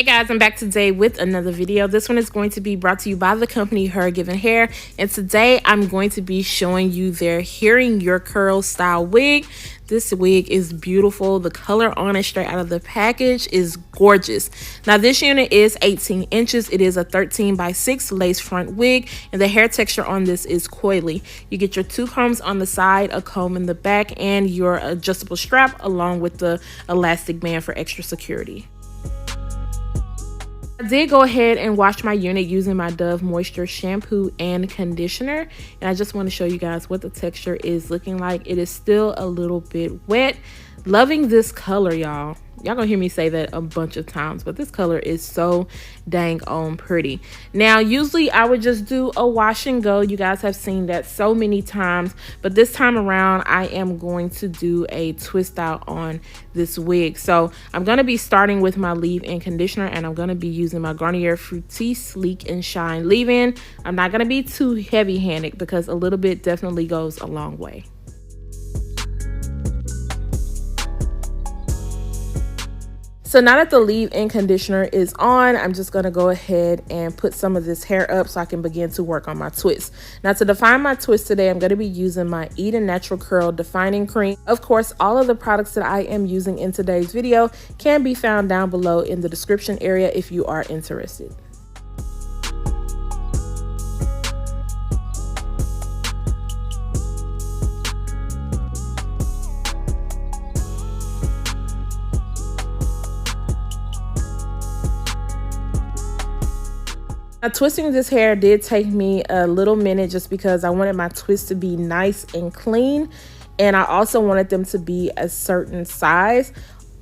Hey guys, I'm back today with another video. This one is going to be brought to you by the company HerGivenHair, and today I'm going to be showing you their Hearing Your Curls style wig. This wig is beautiful. The color on it straight out of the package is gorgeous. Now this unit is 18 inches. It is a 13x6 lace front wig, and the hair texture on this is coily. You get your two combs on the side, a comb in the back, and your adjustable strap along with the elastic band for extra security. I did go ahead and wash my unit using my Dove Moisture shampoo and conditioner, and I just want to show you guys what the texture is looking like. It is still a little bit wet. Loving this color, y'all. Y'all gonna hear me say that a bunch of times, but this color is so dang on pretty. Now usually I would just do a wash and go. You guys have seen that so many times, but this time around I am going to do a twist out on this wig. So I'm gonna be starting with my leave-in conditioner, and I'm gonna be using my Garnier Fructis Sleek and Shine leave-in. I'm not gonna be too heavy-handed because a little bit definitely goes a long way. So now that the leave-in conditioner is on, I'm just going to go ahead and put some of this hair up so I can begin to work on my twist. Now to define my twist today, I'm going to be using my Eden Natural Curl Defining Cream. Of course, all of the products that I am using in today's video can be found down below in the description area if you are interested. Now, twisting this hair did take me a little minute just because I wanted my twists to be nice and clean, and I also wanted them to be a certain size.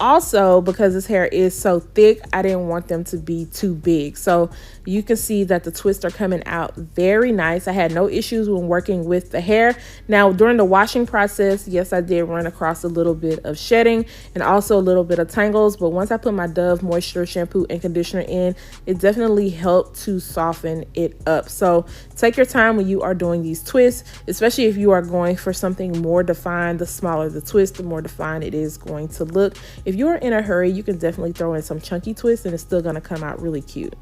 Also, because this hair is so thick, I didn't want them to be too big. So you can see that the twists are coming out very nice. I had no issues when working with the hair. Now, during the washing process, yes, I did run across a little bit of shedding and also a little bit of tangles. But once I put my Dove Moisture shampoo and conditioner in, it definitely helped to soften it up. So take your time when you are doing these twists, especially if you are going for something more defined. The smaller the twist, the more defined it is going to look. If you're in a hurry, you can definitely throw in some chunky twists and it's still going to come out really cute.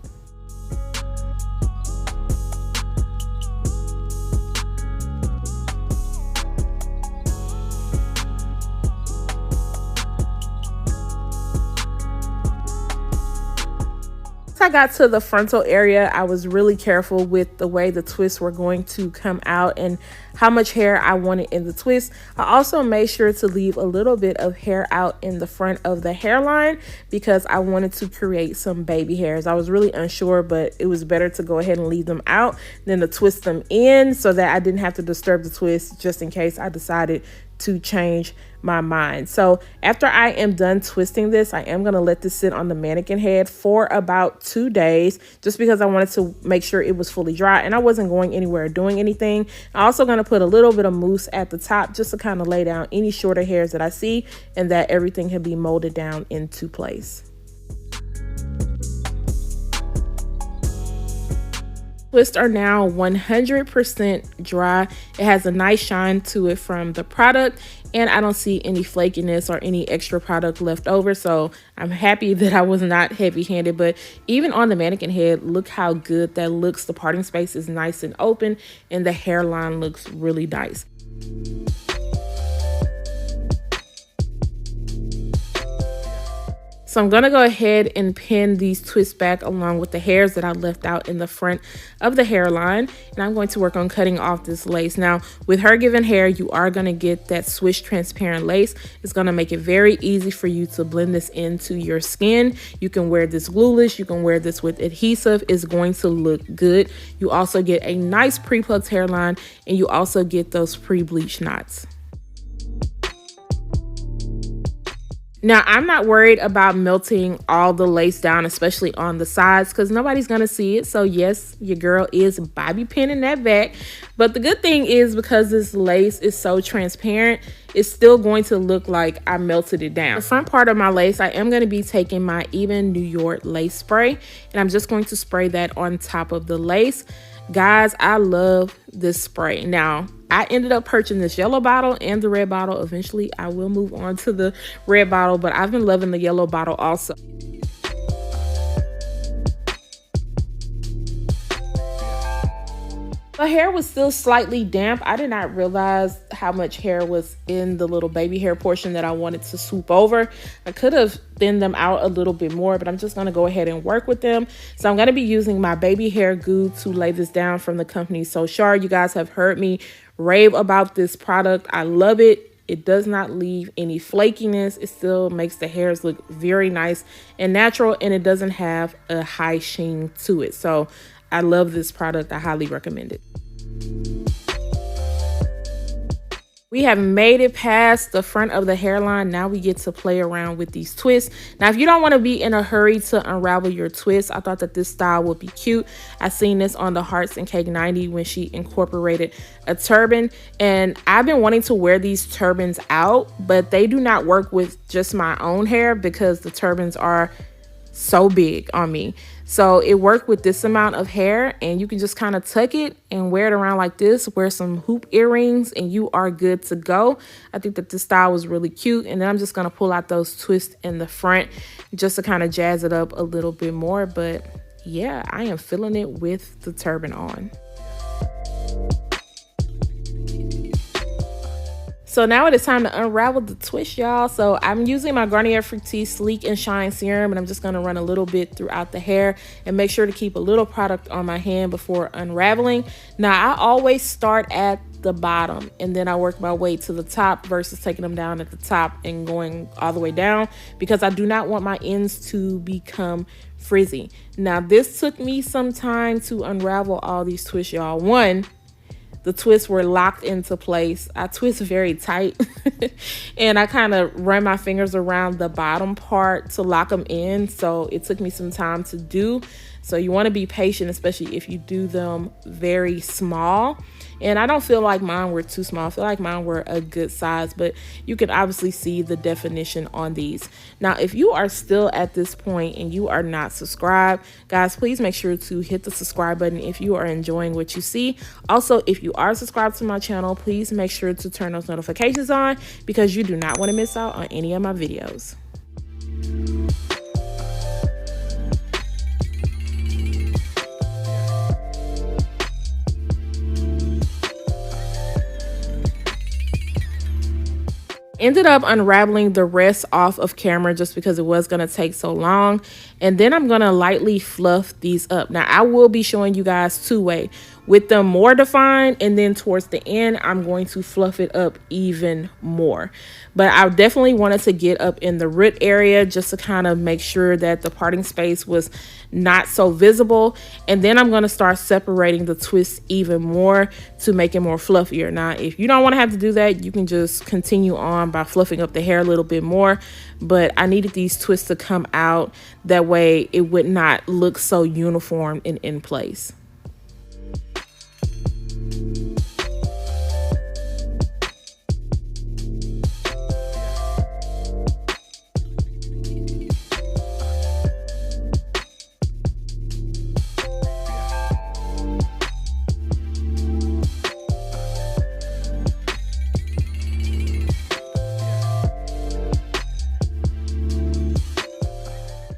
I got to the frontal area, I was really careful with the way the twists were going to come out and how much hair I wanted in the twist. I also made sure to leave a little bit of hair out in the front of the hairline because I wanted to create some baby hairs. I was really unsure, but it was better to go ahead and leave them out than to twist them in so that I didn't have to disturb the twist just in case I decided to change my mind. So after I am done twisting this, I am going to let this sit on the mannequin head for about 2 days just because I wanted to make sure it was fully dry and I wasn't going anywhere doing anything. I'm also going to put a little bit of mousse at the top just to kind of lay down any shorter hairs that I see and that everything can be molded down into place. Twists are now 100% dry. It has a nice shine to it from the product, and I don't see any flakiness or any extra product left over, so I'm happy that I was not heavy-handed. But even on the mannequin head, look how good that looks. The parting space is nice and open, and the hairline looks really nice. So I'm going to go ahead and pin these twists back along with the hairs that I left out in the front of the hairline. And I'm going to work on cutting off this lace. Now, with HerGivenHair, you are going to get that swish transparent lace. It's going to make it very easy for you to blend this into your skin. You can wear this glueless. You can wear this with adhesive. It's going to look good. You also get a nice pre-plucked hairline, and you also get those pre-bleached knots. Now, I'm not worried about melting all the lace down, especially on the sides, because nobody's going to see it. So yes, your girl is bobby pinning that back. But the good thing is because this lace is so transparent, it's still going to look like I melted it down. The front part of my lace, I am going to be taking my Ebin New York lace spray, and I'm just going to spray that on top of the lace. Guys, I love this spray. Now, I ended up purchasing this yellow bottle and the red bottle. Eventually, I will move on to the red bottle, but I've been loving the yellow bottle also. My hair was still slightly damp. I did not realize how much hair was in the little baby hair portion that I wanted to swoop over. I could have thinned them out a little bit more, but I'm just going to go ahead and work with them. So I'm going to be using my baby hair goo to lay this down from the company Char. You guys have heard me rave about this product. I love it. It does not leave any flakiness. It still makes the hairs look very nice and natural, and it doesn't have a high sheen to it. So I love this product. I highly recommend it. We have made it past the front of the hairline. Now we get to play around with these twists. Now, if you don't want to be in a hurry to unravel your twist, I thought that this style would be cute. I seen this on the Hearts and Cake 90 when she incorporated a turban. And I've been wanting to wear these turbans out, but they do not work with just my own hair because the turbans are so big on me. So it worked with this amount of hair, and you can just kind of tuck it and wear it around like this, wear some hoop earrings, and you are good to go. I think that this style was really cute. And then I'm just going to pull out those twists in the front just to kind of jazz it up a little bit more. But yeah, I am feeling it with the turban on. So now it is time to unravel the twist, y'all. So I'm using my Garnier Fructis Sleek and Shine Serum, and I'm just gonna run a little bit throughout the hair and make sure to keep a little product on my hand before unraveling. Now, I always start at the bottom and then I work my way to the top versus taking them down at the top and going all the way down, because I do not want my ends to become frizzy. Now, this took me some time to unravel all these twists, y'all. One, the twists were locked into place. I twist very tight and I kind of run my fingers around the bottom part to lock them in. So it took me some time to do. So you want to be patient, especially if you do them very small. And I don't feel like mine were too small. I feel like mine were a good size, but you can obviously see the definition on these. Now, if you are still at this point and you are not subscribed, guys, please make sure to hit the subscribe button if you are enjoying what you see. Also, if you are subscribed to my channel, please make sure to turn those notifications on, because you do not want to miss out on any of my videos. Ended up unraveling the rest off of camera just because it was going to take so long. And then I'm going to lightly fluff these up. Now, I will be showing you guys two-way with them more defined, and then towards the end I'm going to fluff it up even more. But I definitely wanted to get up in the root area just to kind of make sure that the parting space was not so visible. And then I'm going to start separating the twist even more to make it more fluffier. Now, if you don't want to have to do that, you can just continue on by fluffing up the hair a little bit more. But I needed these twists to come out, that way it would not look so uniform and in place.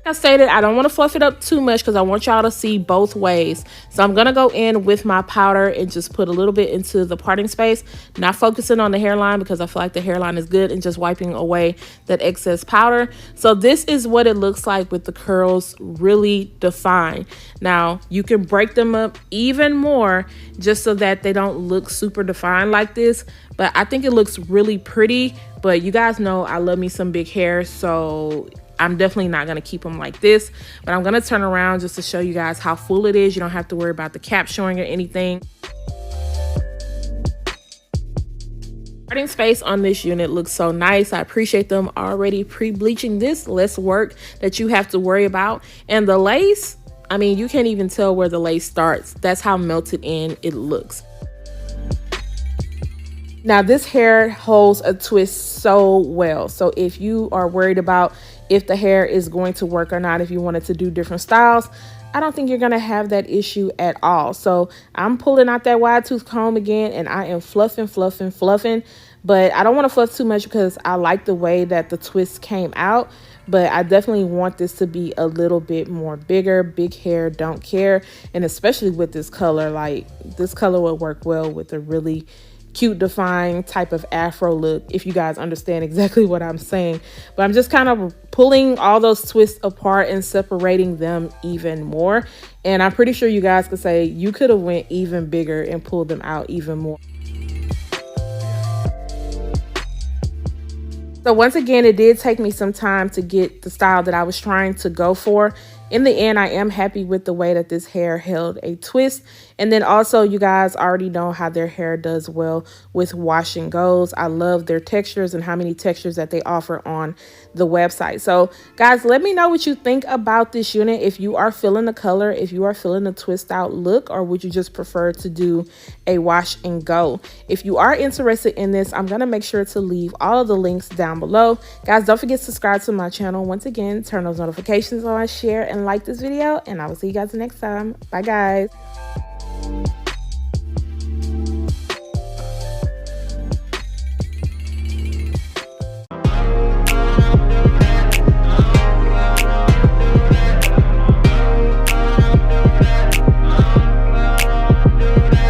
I stated, I don't want to fluff it up too much because I want y'all to see both ways. So I'm going to go in with my powder and just put a little bit into the parting space, not focusing on the hairline because I feel like the hairline is good, and just wiping away that excess powder. So this is what it looks like with the curls really defined. Now, you can break them up even more just so that they don't look super defined like this. But I think it looks really pretty. But you guys know I love me some big hair, so I'm definitely not going to keep them like this, but I'm going to turn around just to show you guys how full it is. You don't have to worry about the cap showing or anything. Parting space on this unit looks so nice. I appreciate them already pre-bleaching this less work that you have to worry about. And the lace, I mean, you can't even tell where the lace starts. That's how melted in it looks. Now, this hair holds a twist so well. So if you are worried about if the hair is going to work or not, if you wanted to do different styles, I don't think you're going to have that issue at all. So I'm pulling out that wide tooth comb again, and I am fluffing. But I don't want to fluff too much because I like the way that the twist came out. but I definitely want this to be a little bit more bigger. Big hair don't care, and especially with this color, like this color would work well with a really cute defined type of afro look, if you guys understand exactly what I'm saying. But I'm just kind of pulling all those twists apart and separating them even more, and I'm pretty sure you guys could say you could have went even bigger and pulled them out even more. So once again, it did take me some time to get the style that I was trying to go for. In the end, I am happy with the way that this hair held a twist. And then also, you guys already know how their hair does well with wash and goes. I love their textures and how many textures that they offer on the website. So guys, let me know what you think about this unit. If you are feeling the color, if you are feeling the twist out look, or would you just prefer to do a wash and go? If you are interested in this, I'm going to make sure to leave all of the links down below. Guys, don't forget to subscribe to my channel. Once again, turn those notifications on, share and like this video, and I will see you guys next time. Bye guys.